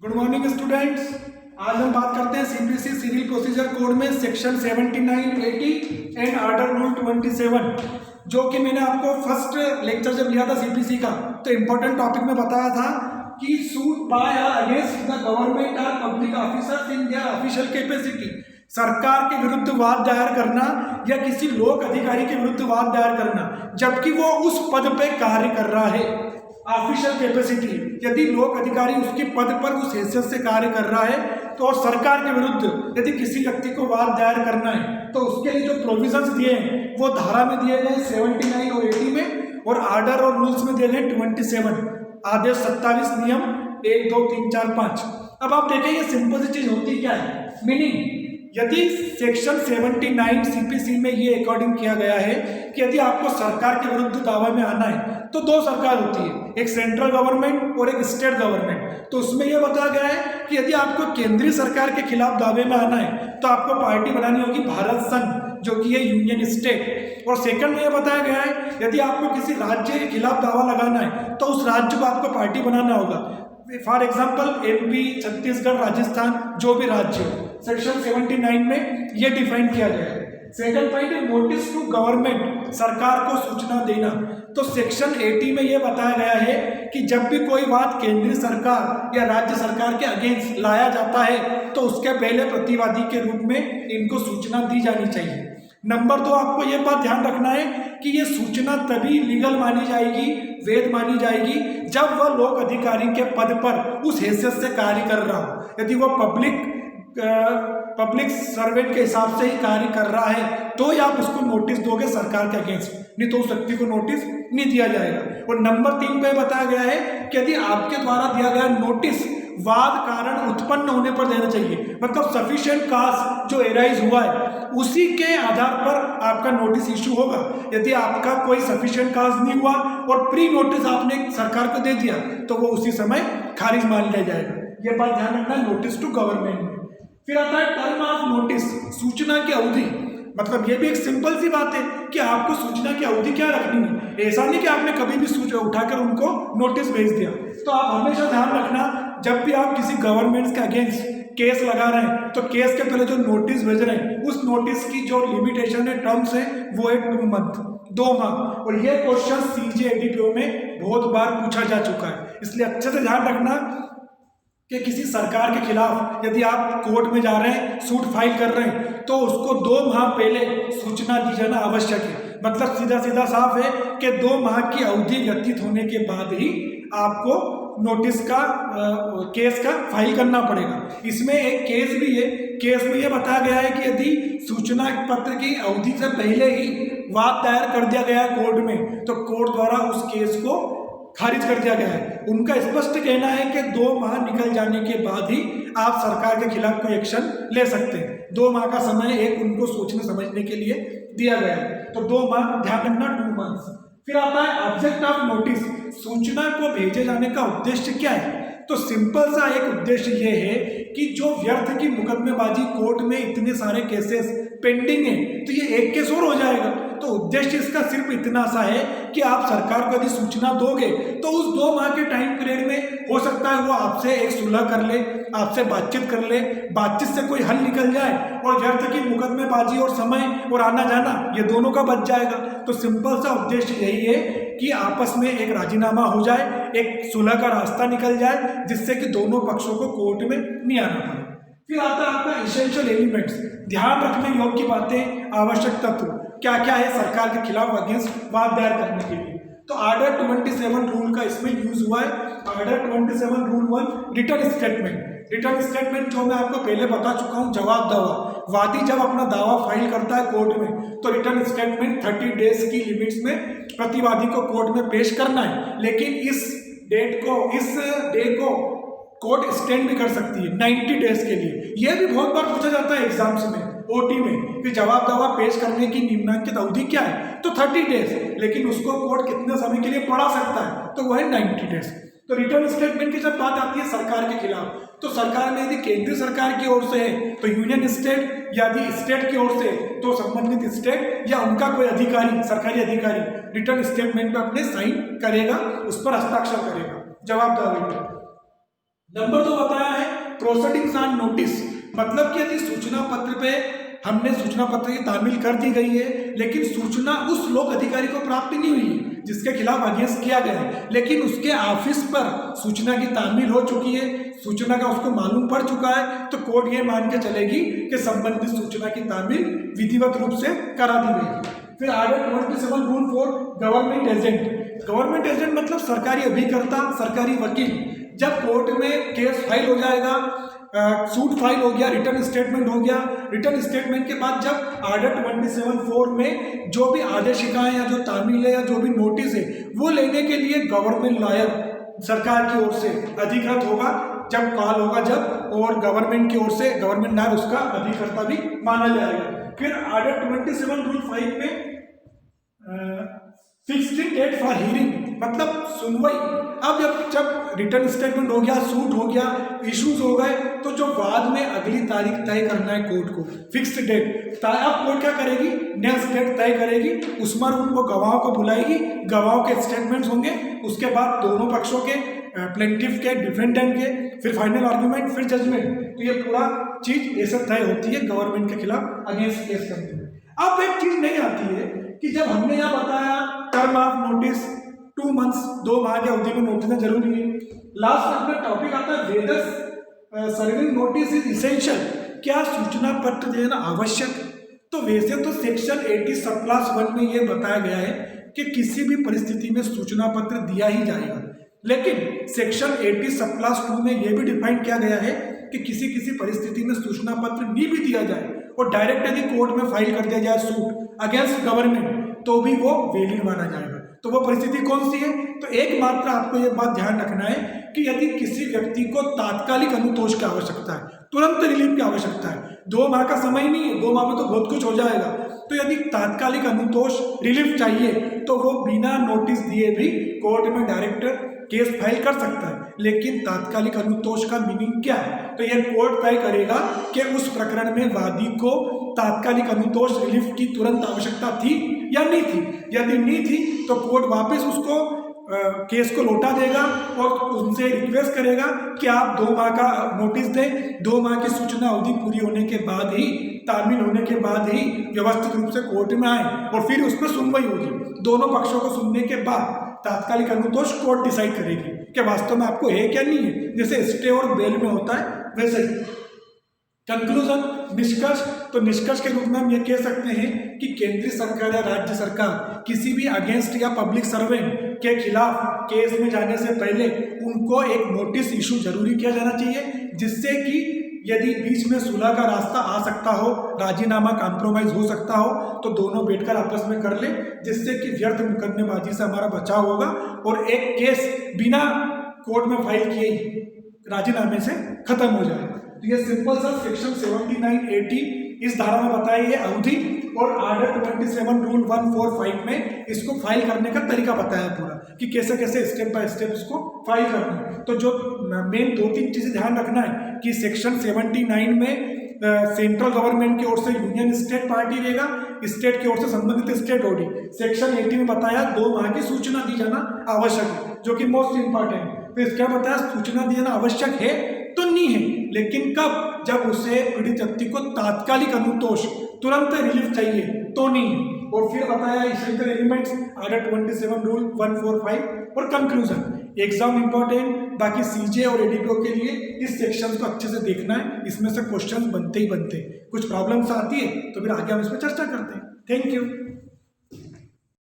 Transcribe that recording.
Good morning students. आज हम बात करते हैं सीपीसी सिविल प्रोसीजर कोड में सेक्शन 79, 80 एंड आर्डर रूल 27, जो कि मैंने आपको फर्स्ट लेक्चर जब लिया था सीपीसी का तो इम्पोर्टेंट टॉपिक में बताया था कि suit by against the government और public officers in their official capacity. सरकार के विरुद्ध वाद दायर करना या किसी लोक अधिकारी के विरुद्ध वाद दायर करना जबकि वो उस पद पे कार्य कर रहा है। ऑफिशियल कैपेसिटी, यदि लोक अधिकारी उसके पद पर उस हैसियत से कार्य कर रहा है तो, और सरकार के विरुद्ध यदि किसी व्यक्ति को वाद दायर करना है तो उसके लिए जो प्रोविजंस दिए हैं वो धारा में दिए गए 79 और 80 में, और आर्डर और रूल्स में दिए गए 27, आदेश 27, नियम 1, 2, 3, 4, 5। अब आप देखें ये सिंपल सी चीज होती क्या है। मीनिंग, यदि सेक्शन 79 सीपीसी में ये अकॉर्डिंग किया गया है कि यदि आपको सरकार के विरुद्ध दावा में आना है तो दो सरकार होती है, एक सेंट्रल गवर्नमेंट और एक स्टेट गवर्नमेंट। तो उसमें यह बताया गया है कि यदि आपको केंद्रीय सरकार के खिलाफ दावे में आना है तो आपको पार्टी बनानी होगी भारत संघ, जो कि है यूनियन स्टेट। और सेकंड में यह बताया गया है यदि आपको किसी राज्य के खिलाफ दावा लगाना है तो उस राज्य को आपको पार्टी बनाना होगा। For example MP, Chhattisgarh, Rajasthan, जो भी राज्य हो, सेक्शन 79 में ये डिफाइन किया गया है। सेकंड पॉइंट है नोटिस टू गवर्नमेंट, सरकार को सूचना देना। तो सेक्शन 80 में यह बताया गया है कि जब भी कोई बात केंद्रीय सरकार या राज्य सरकार के अगेंस्ट लाया जाता है तो उसके पहले प्रतिवादी के रूप में इनको सूचना दी जानी चाहिए। नंबर 2, आपको यह बात ध्यान रखना है कि ये सूचना तभी लीगल मानी जाएगी, वैध मानी जाएगी, जब वह लोक अधिकारी के पद पर उस हैसियत से कार्य कर रहा हो। यदि वह पब्लिक सर्वेंट के हिसाब से ही कार्य कर रहा है तो ही आप उसको नोटिस दोगे सरकार के अगेंस्ट, नहीं तो उस व्यक्ति को नोटिस नहीं दिया जाएगा। और नंबर 3 पे बताया गया है कि यदि आपके द्वारा दिया गया नोटिस वाद कारण उत्पन्न होने पर देना चाहिए, मतलब सफिशिएंट काज जो एराइज हुआ है उसी के आधार पर आपका नोटिस इशू होगा। यदि आपका कोई सफिशिएंट काज नहीं हुआ और प्री नोटिस आपने सरकार को दे दिया तो वो उसी समय खारिज मान लिया जाएगा। ये बात ध्यान रखना नोटिस टू गवर्नमेंट में। फिर आता है टर्म ऑफ नोटिस, सूचना की अवधि। मतलब ये भी एक सिंपल सी बात है कि आपको सूचना की अवधि क्या रखनी है। ऐसा नहीं कि आपने कभी भी सूचना उठाकर उनको नोटिस भेज दिया। तो आप हमेशा ध्यान रखना, जब भी आप किसी गवर्नमेंट के अगेंस्ट केस लगा रहे हैं तो केस के पहले जो नोटिस भेज रहे हैं उस नोटिस की जो लिमिटेशन है, टर्म्स है, वो है 2 मंथ, 2 माह। और ये क्वेश्चन CJADPO में बहुत बार पूछा जा चुका है, इसलिए अच्छे से ध्यान रखना कि किसी सरकार के खिलाफ यदि आप कोर्ट में जा रहे हैं, सूट फाइल कर रहे हैं तो उसको 2 माह पहले सूचना दी जाना आवश्यक है। मतलब सीधा सीधा साफ है कि 2 माह की अवधि व्यतीत होने के बाद ही आपको नोटिस का केस का फाइल करना पड़ेगा। इसमें एक केस भी है, केस में यह बताया गया है कि यदि सूचना पत्र की अवधि से पहले ही वाद दायर कर दिया गया है कोर्ट में तो कोर्ट द्वारा उस केस को खारिज कर दिया गया है। उनका स्पष्ट कहना है कि 2 माह निकल जाने के बाद ही आप सरकार के खिलाफ कोई एक्शन ले सकते हैं। 2 माह का समय एक उनको सोचने समझने के लिए दिया गया है, तो 2 माह ध्यान रखना, 2 मंथ्स। फिर आता है ऑब्जेक्ट ऑफ नोटिस, सूचना को भेजे जाने का उद्देश्य क्या है। तो सिंपल सा एक उद्देश्य ये है कि जो व्यर्थ की मुकदमेबाजी, कोर्ट में इतने सारे केसेस पेंडिंग है तो ये एक केस और हो जाएगा। तो उद्देश्य इसका सिर्फ इतना सा है कि आप सरकार को यदि सूचना दोगे तो उस 2 माह के टाइम पीरियड में हो सकता है वो आपसे एक सुलह कर ले, आपसे बातचीत कर ले, बातचीत से कोई हल निकल जाए और व्यर्थ की मुकदमेबाजी और समय और आना जाना ये दोनों का बच जाएगा। तो सिंपल सा उद्देश्य यही है कि आपस में एक राजीनामा हो जाए, एक सुलह का रास्ता निकल जाए जिससे कि दोनों पक्षों को कोर्ट में नहीं आना पड़े। फिर आता है आपका इसेंशियल एलिमेंट्स, ध्यान रखने योग्य बातें, आवश्यक तत्व क्या क्या है सरकार के खिलाफ अगेंस्ट वाद दायर करने के लिए। तो आर्डर 27 रूल का इसमें यूज हुआ है। Order 27 rule 1, return statement. Return statement जो मैं आपको पहले बता चुका हूँ, जवाब दावा। वादी जब अपना दावा फाइल करता है कोर्ट में तो रिटर्न स्टेटमेंट 30 डेज की लिमिट्स में प्रतिवादी को कोर्ट में पेश करना है। लेकिन इस डे को कोर्ट एक्सटेंड भी कर सकती है 90 डेज के लिए। यह भी बहुत बार पूछा जाता है एग्जाम्स में, OT में, कि जवाब दावा पेश करने की निम्नांकित अवधि क्या है, तो 30 डेज, लेकिन उसको कोर्ट कितने समय के लिए बढ़ा सकता है, तो वह है 90 डेज। तो रिटर्न स्टेटमेंट की जब बात आती है सरकार के खिलाफ, तो सरकार में यदि केंद्रीय सरकार की ओर से है तो यूनियन स्टेट, या यदि स्टेट की ओर से तो संबंधित स्टेट या उनका कोई अधिकारी, सरकारी अधिकारी रिटर्न स्टेटमेंट पर अपने साइन करेगा, उस पर हस्ताक्षर करेगा जवाब दावे पर। नंबर 2 बताया है प्रोसीडिंग्स ऑन नोटिस, मतलब कि यदि सूचना पत्र पे हमने सूचना पत्र की तामील कर दी गई है लेकिन सूचना उस लोक अधिकारी को प्राप्त नहीं हुई जिसके खिलाफ अगेंस्ट किया गया है, लेकिन उसके ऑफिस पर सूचना की तामील हो चुकी है, सूचना का उसको मालूम पड़ चुका है, तो कोर्ट ये मान के चलेगी कि संबंधित सूचना की तामील विधिवत रूप से करा दी गई। फिर article 27 rule 4 government agent. Government agent मतलब सरकारी अभिकर्ता, सरकारी वकील। जब कोर्ट में केस फाइल हो जाएगा, सूट फाइल हो गया, रिटर्न स्टेटमेंट हो गया, रिटर्न स्टेटमेंट के बाद जब आर्डर 27(4) में जो भी आदेशिकाएं या जो तामील है या जो भी नोटिस है वो लेने के लिए गवर्नमेंट लॉयर सरकार की ओर से अधिकृत होगा, जब कॉल होगा जब, और गवर्नमेंट की ओर से गवर्नमेंट लॉयर उसका अधिकर्ता भी माना जाएगा। फिर आर्डर 27 रूल 5 में फिक्स्ड डेट फॉर हियरिंग मतलब सुनवाई। अब जब रिटर्न स्टेटमेंट हो गया, सूट हो गया, इश्यूज हो गए, तो जो बाद में अगली तारीख तय करना है कोर्ट को, फिक्स्ड डेट। अब कोर्ट क्या करेगी, नेक्स्ट डेट तय करेगी, उसमें उनको गवाहों को बुलाएगी, गवाहों के स्टेटमेंट्स होंगे, उसके बाद दोनों पक्षों के, प्लेंटिफ के, डिफेंडेंट के, फिर फाइनल आर्गूमेंट, फिर जजमेंट। तो ये पूरा चीज ऐसे तय होती है गवर्नमेंट के खिलाफ अगेंस्ट केस करने में। अब एक चीज नहीं आती है कि जब हमने यहाँ बताया टर्म ऑफ नोटिस 2 मंथ्स, 2 माह की अवधि में नोटिस जरूरी है, लास्ट अपना टॉपिक आता है whether serving notice is essential, क्या सूचना पत्र देना आवश्यक। तो वैसे तो सेक्शन 80 सब क्लास 1 में ये बताया गया है कि किसी भी परिस्थिति में सूचना पत्र दिया ही जाएगा, लेकिन सेक्शन 80 सब क्लास 2 में यह भी डिफाइन किया गया है कि किसी किसी परिस्थिति में सूचना पत्र नहीं भी दिया जाए और डायरेक्ट यदि कोर्ट में फाइल कर दिया जाए सूट अगेंस्ट गवर्नमेंट तो भी वो वैलिड माना जाएगा। तो वो परिस्थिति कौन सी है, तो एक मात्र आपको ये बात ध्यान रखना है कि यदि किसी व्यक्ति को तात्कालिक अनुतोष की आवश्यकता है, तुरंत रिलीफ की आवश्यकता है, 2 माह का समय नहीं है, 2 माह में तो बहुत कुछ हो जाएगा, तो यदि तात्कालिक अनुतोष रिलीफ चाहिए तो वो बिना नोटिस दिए भी कोर्ट में डायरेक्ट केस फाइल कर सकता है। लेकिन तात्कालिक अनुतोष का मीनिंग क्या है, तो यह कोर्ट तय करेगा कि उस प्रकरण में वादी को तात्कालिक अनुतोष रिलीफ की तुरंत आवश्यकता थी या नहीं थी। यदि नहीं थी तो कोर्ट वापस उसको केस को लौटा देगा और उनसे रिक्वेस्ट करेगा कि आप 2 माह का नोटिस दें, 2 माह की सूचना अवधि पूरी होने के बाद ही, तामील होने के बाद ही व्यवस्थित रूप से कोर्ट में आए और फिर उस पर सुनवाई होगी। दोनों पक्षों को सुनने के बाद तात्कालिक अनुतोष कोर्ट डिसाइड करेगी कि वास्तव में आपको है क्या नहीं है, जैसे स्टे और बेल में होता है वैसे ही। कंक्लूजन, निष्कर्ष, तो निष्कर्ष के रूप में हम ये कह सकते हैं कि केंद्रीय सरकार या राज्य सरकार किसी भी अगेंस्ट या पब्लिक सर्वेंट के खिलाफ केस में जाने से पहले उनको एक नोटिस इशू जरूरी किया जाना चाहिए, जिससे कि यदि बीच में सुलह का रास्ता आ सकता हो, राजीनामा कॉम्प्रोमाइज हो सकता हो, तो दोनों बैठकर आपस में कर ले, जिससे कि व्यर्थ मुकदमेबाजी से हमारा बचाव होगा और एक केस बिना कोर्ट में फाइल किए राजीनामे से खत्म हो जाएगा। तो ये सिंपल सा सेक्शन 79(80) इस धारा में बताई है अवधि, और आर्डर 27 रूल 145 में इसको फाइल करने का तरीका बताया पूरा कि कैसे कैसे स्टेप बाय स्टेप इसको फाइल करना है। तो जो मेन 2-3 चीजें ध्यान रखना है कि सेक्शन 79 में सेंट्रल गवर्नमेंट की ओर से यूनियन स्टेट पार्टी रहेगा, स्टेट की ओर से संबंधित स्टेट बॉडी। सेक्शन 80 में बताया 2 माह की सूचना दी जाना आवश्यक है, जो कि मोस्ट इंपॉर्टेंट। फिर क्या बताया, सूचना देना आवश्यक है तो नहीं है, लेकिन कब, जब उसे पीड़ित व्यक्ति को तात्कालिक अनुतोष तुरंत रिलीफ चाहिए तो नहीं। और फिर बताया इसेंशियल एलिमेंट्स आर्डर 27 रूल 145 और कंक्लूजन। एग्जाम इंपॉर्टेंट, बाकी सीजे और एडीपीओ के लिए इस सेक्शन को अच्छे से देखना है, इसमें से क्वेश्चंस बनते ही बनते। कुछ प्रॉब्लम्स आती है तो फिर आगे हम इस पर चर्चा करते हैं। Thank you.